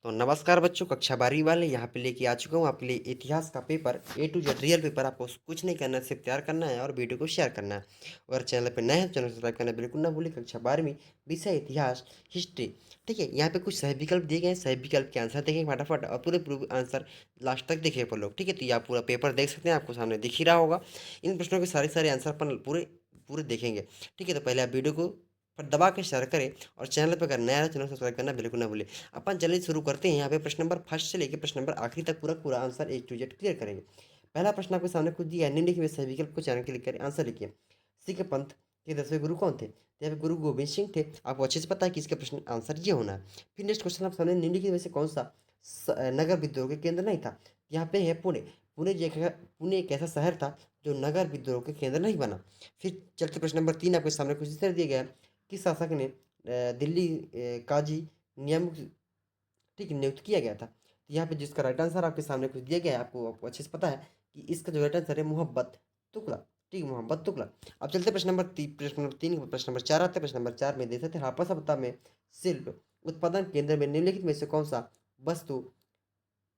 तो नमस्कार बच्चों, कक्षा 12वीं वाले यहाँ पे लेके आ चुका हूँ आपके लिए इतिहास का paper A to Z real paper. आपको कुछ नहीं करना है, सिर्फ तैयार करना है और वीडियो को शेयर करना है। और चैनल पे नए हैं, चैनल सब्सक्राइब करना बिल्कुल ना भूलिए। कक्षा 12वीं विषय इतिहास हिस्ट्री। ठीक है, यहाँ पे कुछ सही विकल्प दिए गए हैं, सही विकल्प के आंसर देखेंगे फटाफट और पूरे पूरे आंसर लास्ट तक देखिए पर लोग। ठीक है, तो ये आप पूरा पेपर देख सकते हैं, आपको सामने दिख ही रहा होगा। इन प्रश्नों के सारे सारे आंसर अपन पूरे पूरे देखेंगे। ठीक है, तो पहले आप वीडियो को पर दबा के शेयर करें और चैनल पर अगर नया है चैनल सब्सक्राइब करना बिल्कुल ना भूलें। अपन चलिए शुरू करते हैं। यहाँ पे प्रश्न नंबर फर्स्ट से लेकर प्रश्न नंबर आखिरी तक पूरा पूरा answer A to Z clear करेंगे। पहला प्रश्न आपके सामने कुछ दिया है, निम्नलिखित में सही विकल्प को चयन क्लिक करें, आंसर लिखिए। सिख पंथ के 10वें गुरु कौन थे? तो यहाँ पे गुरु गोविंद सिंह थे। आपको अच्छे से पता है कि इसका प्रश्न आंसर ये होना है। फिर नेक्स्ट क्वेश्चन आप सामने, निम्नलिखित में से कौन सा नगर विद्रोह के केंद्र नहीं था? यहाँ पे है पुणे। पुणे एक ऐसा शहर था जो नगर विद्रोह के केंद्र नहीं बना। फिर चलते प्रश्न नंबर 3 आपके सामने कुछ इस तरह दिया गया है, किस शासक ने दिल्ली काजी नियम ठीक नियुक्त किया गया था? तो यहाँ पे जिसका राइट आंसर आपके सामने कुछ दिया गया है, आपको अच्छे से पता है कि इसका जो राइट आंसर है मोहब्बत तुगलक। ठीक है, मोहब्बत तुगलक। अब चलते प्रश्न नंबर 3 प्रश्न नंबर 4 आते हैं। प्रश्न नंबर 4 में देख सकते हैं, हड़प्पा सभ्यता में शिल्प उत्पादन केंद्र में निम्नलिखित में से कौन सा वस्तु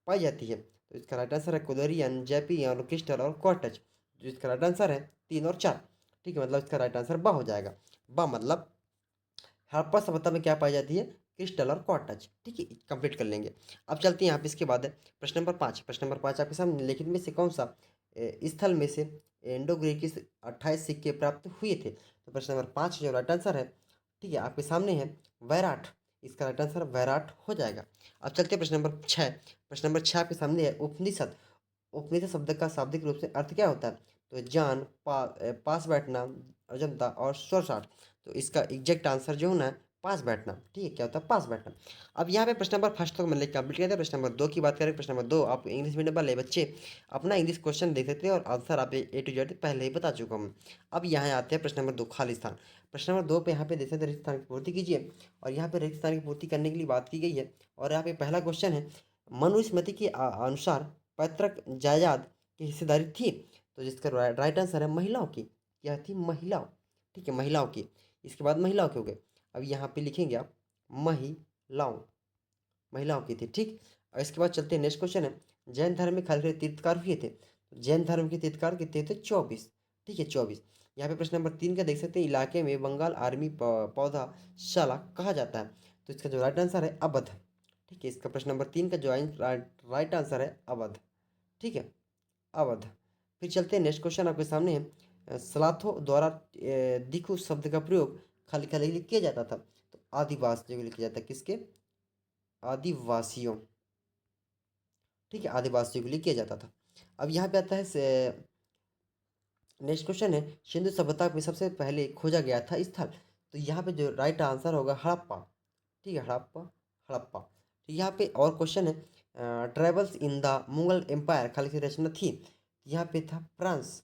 पाई जाती है? तो इसका राइट आंसर है कोलोरियन, जैपियन, क्रिस्टल और क्वार्टज। जो इसका राइट आंसर है 3 और 4। ठीक है, मतलब इसका राइट आंसर बा हो जाएगा। बा मतलब हड़प्पा सभ्यता में क्या पाई जाती है? क्रिस्टल और क्वार्टज। ठीक है, कंप्लीट कर लेंगे। अब चलते हैं यहाँ पे, इसके बाद है प्रश्न नंबर 5। प्रश्न नंबर 5 आपके सामने, निम्नलिखित में से कौन सा स्थल में से इंडो ग्रीक 28 सिक्के प्राप्त हुए थे? तो प्रश्न नंबर 5 जो राइट आंसर है, ठीक है, आपके सामने है वैराट। इसका राइट आंसर वैराट हो जाएगा। अब चलते हैं प्रश्न नंबर 6। प्रश्न नंबर 6 आपके सामने है उपनिषद। उपनिषद शब्द का शाब्दिक रूप से अर्थ क्या होता है? तो ज्ञान, पास बैठना, अजंता और स्वरसाट। तो इसका एग्जैक्ट आंसर जो होना है पास बैठना। ठीक है, क्या होता है? पास बैठना। अब यहाँ पे प्रश्न नंबर फर्स्ट तक मतलब कंप्लीट किया था। प्रश्न नंबर 2 की बात करें, प्रश्न नंबर 2 आप इंग्लिश मीडियम वाले बच्चे अपना इंग्लिश क्वेश्चन देख सकते हैं और आंसर आप ए टू जेड पहले ही बता चुका हूँ। अब यहाँ आते हैं प्रश्न नंबर 2, खालिस्तान। प्रश्न नंबर 2 पे यहाँ पे देख सकते हैं, रेगिस्तान की पूर्ति कीजिए। और यहाँ पे रेगिस्तान की पूर्ति करने के लिए बात की गई है। और यहाँ पे पहला क्वेश्चन है, मनुस्मृति के अनुसार पैतृक जायदाद की हिस्सेदारी थी? तो जिसका राइट आंसर है महिलाओं की। क्या थी? महिलाओं। ठीक है, महिलाओं की। इसके बाद महिलाओं के हो गए। अब यहाँ पे लिखेंगे आप महिलाओं, महिलाओं की थी। ठीक। और इसके बाद चलते हैं, नेक्स्ट क्वेश्चन है, जैन धर्म में खाली तीर्थकार हुए थे? तो जैन धर्म के तीर्थकार कितने थे? 24। ठीक है, 24। यहाँ पे प्रश्न नंबर 3 का देख सकते हैं, इलाके में बंगाल आर्मी पौधाशाला कहा जाता है? तो इसका जो राइट आंसर है अवध। ठीक है, इसका प्रश्न नंबर 3 का जो राइट आंसर है अवध। ठीक है, अवध। फिर चलते हैं, नेक्स्ट क्वेश्चन आपके सामने है, सलाथों द्वारा दिखु शब्द का प्रयोग खाली खाली के लिए किया जाता था? तो आदिवासियों के लिए किया जाता है। किसके? आदिवासियों। ठीक है, आदिवासियों के लिए किया जाता था। अब यहाँ पे आता है नेक्स्ट क्वेश्चन है, सिंधु सभ्यता में सबसे पहले खोजा गया था स्थल? तो यहाँ पे जो राइट आंसर होगा हड़प्पा। ठीक है, हड़प्पा, हड़प्पा। तो यहाँ पे और क्वेश्चन है, travels in the Mughal empire खाली की रचना थी? यहाँ पे था फ्रांस।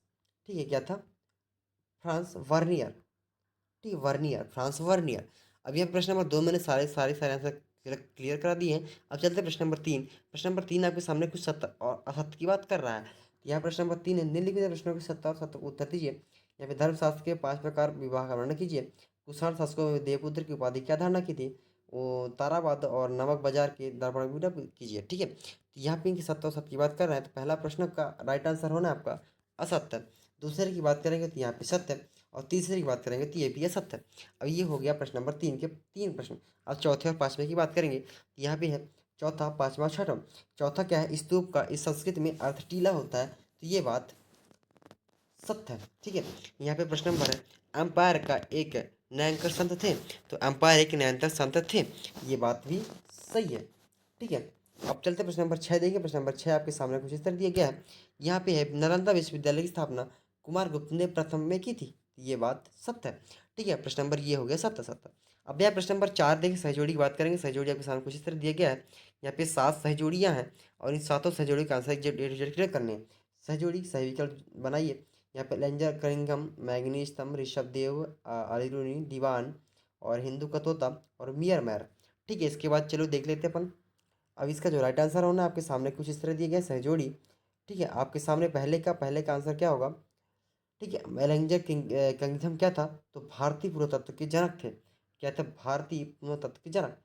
ठीक है, क्या था? France vernier. ठीक है, वर्नियर, फ्रांस वर्नियर। अब यहाँ प्रश्न नंबर 2 मैंने सारे आंसर क्लियर करा दिए हैं। अब चलते हैं प्रश्न नंबर 3। प्रश्न नंबर 3 आपके सामने कुछ सत्य और असत्य की बात कर रहा है। तो यहाँ प्रश्न नंबर 3 है, निम्नलिखित प्रश्नों के सत्य और सत्य को उत्तर दीजिए। यहाँ पे धर्मशास्त्र के 5 प्रकार विवाह का वर्णन कीजिए। कुषाण शासकों में देवपुत्र की उपाधि क्या धारणा की थी? वो ताराबाद और नमक बाजार के दर्पण कीजिए। ठीक है, तो यहाँ पे इनकी सत्य और सत्य की बात कर रहे हैं, तो पहला प्रश्न का राइट आंसर होना है आपका असत्य। दूसरे की बात करेंगे तो यहाँ पे सत्य, और तीसरे की बात करेंगे तो ये भी है सत्य। अब ये हो गया प्रश्न नंबर 3 के 3 प्रश्न। अब चौथे और पांचवें की बात करेंगे तो यहाँ पे है चौथा, पांचवा, छठा। चौथा क्या है? स्तूप का इस संस्कृत में अर्थ टीला होता है। तो ये बात सत्य है। ठीक है, यहाँ पे प्रश्न नंबर है, एम्पायर का एक न्यायांकर संत थे? तो एम्पायर एक न्यायांकर संत थे, ये बात भी सही है। ठीक है, अब चलते प्रश्न नंबर 6 देखिए। प्रश्न नंबर 6 आपके सामने कुछ इस तरह दिया गया है, यहाँ पे है, नालंदा विश्वविद्यालय की स्थापना कुमार गुप्त ने प्रथम में की थी? ये बात सत्य है। ठीक है, प्रश्न नंबर ये हो गया सत्य सत्य। अब यहाँ प्रश्न नंबर 4 देखिए, सहजोड़ी की बात करेंगे। सहजोड़ी आपके सामने कुछ इस तरह दिया गया है, यहाँ पे 7 सहजोड़ियाँ हैं और इन सातों सहजोड़ी का आंसर क्लियर करने हैं। सहजोड़ी सही विकल्प बनाइए। यहाँ पे लेंजर करिंगम, मैग्नीज स्तंभ, ऋषभदेव, अलिरुनी, दीवान और हिंदू का तोता और मियर मैर। ठीक है, इसके बाद चलो देख लेते हैं अपन। अब इसका जो राइट आंसर होना है आपके सामने कुछ इस तरह दिया गया है, सहजोड़ी। ठीक है, आपके सामने पहले का आंसर क्या होगा? ठीक है, मेलेंजर किंगडम क्या था? तो भारतीय पुरातत्व के जनक थे। क्या थे? भारतीय पुरातत्व के जनक।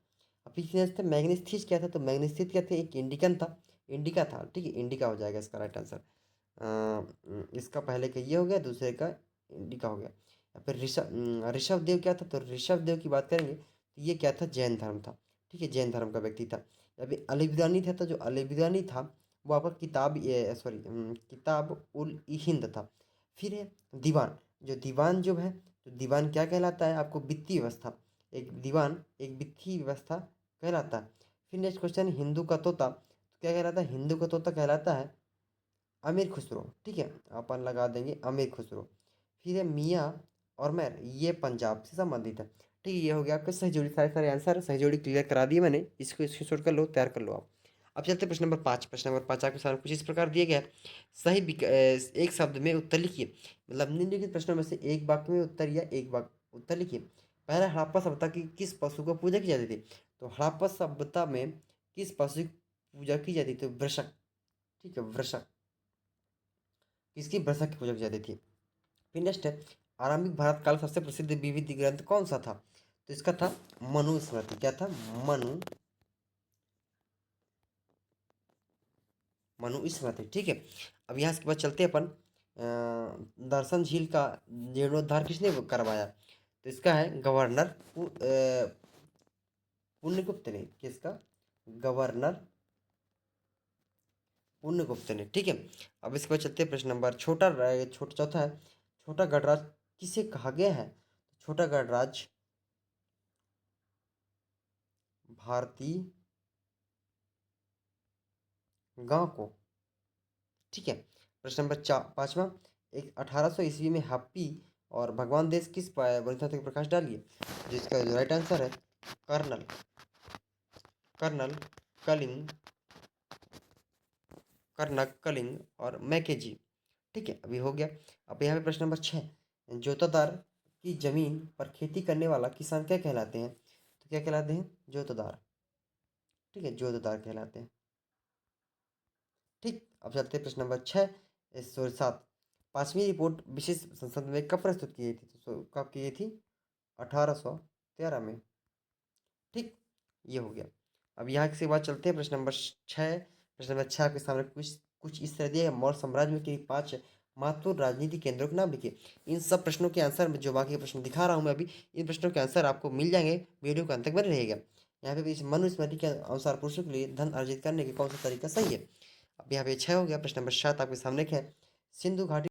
अब अफिशियंस था। मैग्नीशियस क्या था? तो मैग्नीशियस क्या थे? एक इंडिकन था, इंडिका था। ठीक है, इंडिका हो जाएगा इसका राइट आंसर। इसका पहले का ये हो गया, दूसरे का इंडिका हो गया। या फिर ऋषभ देव क्या था? तो ऋषभ देव की बात करेंगे तो ये क्या था? जैन धर्म था। ठीक है, जैन धर्म का व्यक्ति था। या फिर अलीबिदानी था, तो जो अलीबिदानी था वो आपका किताब सॉरी किताब उल हिंद था। फिर है दीवान। जो दीवान जो है, तो दीवान क्या कहलाता है? आपको वित्तीय व्यवस्था। एक दीवान एक वित्तीय व्यवस्था कहलाता है। फिर नेक्स्ट क्वेश्चन, हिंदू का तोता तो क्या कहलाता है? हिंदू का तोता कहलाता है अमीर खुसरो। ठीक है, अपन लगा देंगे अमीर खुसरो। फिर है मियाँ और मैर, ये पंजाब से संबंधित है। ठीक है, ये हो गया आपका सही जोड़ी। सारे सारे आंसर सही जोड़ी क्लियर करा दिए मैंने, इसको स्क्रीनशॉट कर लो, तैयार कर लो आप। अब चलते हैं प्रश्न नंबर 5। प्रश्न नंबर 5 आपके सामने कुछ इस प्रकार दिया गया है। एक शब्द में उत्तर लिखिए। मतलब निम्नलिखित प्रश्नों में से एक वाक्य में उत्तर या एक वाक्य उत्तर लिखिए। पहला, हड़प्पा सभ्यता की किस पशु को पूजा की जाती थी? तो हड़प्पा सभ्यता में किस पशु की पूजा की जाती थी? तो वृषक। ठीक है, वृषक। किसकी? वृषक की पूजा की जाती थी। फिर नेक्स्ट है, आरंभिक भारत काल सबसे प्रसिद्ध विविध ग्रंथ कौन सा था? तो इसका था मनुस्मृति। क्या था? मनुस्मृति। ठीक है, अब यहाँ के बाद चलते हैं अपन दर्शन झील का जीर्णोद्धार किसने करवाया? तो इसका है गवर्नर पुण्यगुप्त ने। किसका? गवर्नर पुण्यगुप्त ने। ठीक है, अब इसके बाद चलते हैं प्रश्न नंबर छोटा चौथा है, छोटा गणराज्य किसे कहा गया है? छोटा गणराज्य भारतीय गांव को। ठीक है, प्रश्न नंबर 5वां, एक 1800 ईस्वी में हप्पी और भगवान देश किस ग्रंथ पर प्रकाश डालिए? जिसका जो राइट आंसर है कर्नल कर्नल कलिंग कर्नक कलिंग और मैकेजी। ठीक है, अभी हो गया। अब यहाँ पे प्रश्न नंबर 6, जोतादार की जमीन पर खेती करने वाला किसान क्या कहलाते हैं? तो क्या कहलाते हैं? जोतदार। ठीक है, जोतदार कहलाते हैं। ठीक, अब चलते हैं प्रश्न नंबर 6 सॉरी 7, पांचवी रिपोर्ट विशेष संसद में कब प्रस्तुत की गई थी? तो कब की गई थी? 1813 में। ठीक, ये हो गया। अब यहाँ से बाद चलते हैं प्रश्न नंबर 6। प्रश्न नंबर 6 के सामने कुछ कुछ इस तरह दिया है, मौर्य साम्राज्य में के 5 महत्वपूर्ण राजनीतिक केंद्रों के नाम लिखिए। इन सब प्रश्नों के आंसर में जो बाकी प्रश्न दिखा रहा हूँ मैं अभी, इन प्रश्नों के आंसर आपको मिल जाएंगे, वीडियो के अंत तक बने रहेगा। यहाँ पे भी इस मनुस्मृति के अनुसार पुरुषों के लिए धन अर्जित करने के कौन सा तरीका सही है? अब यहाँ पे 6 हो गया। प्रश्न नंबर 7 आपके सामने क्या है? सिंधु घाटी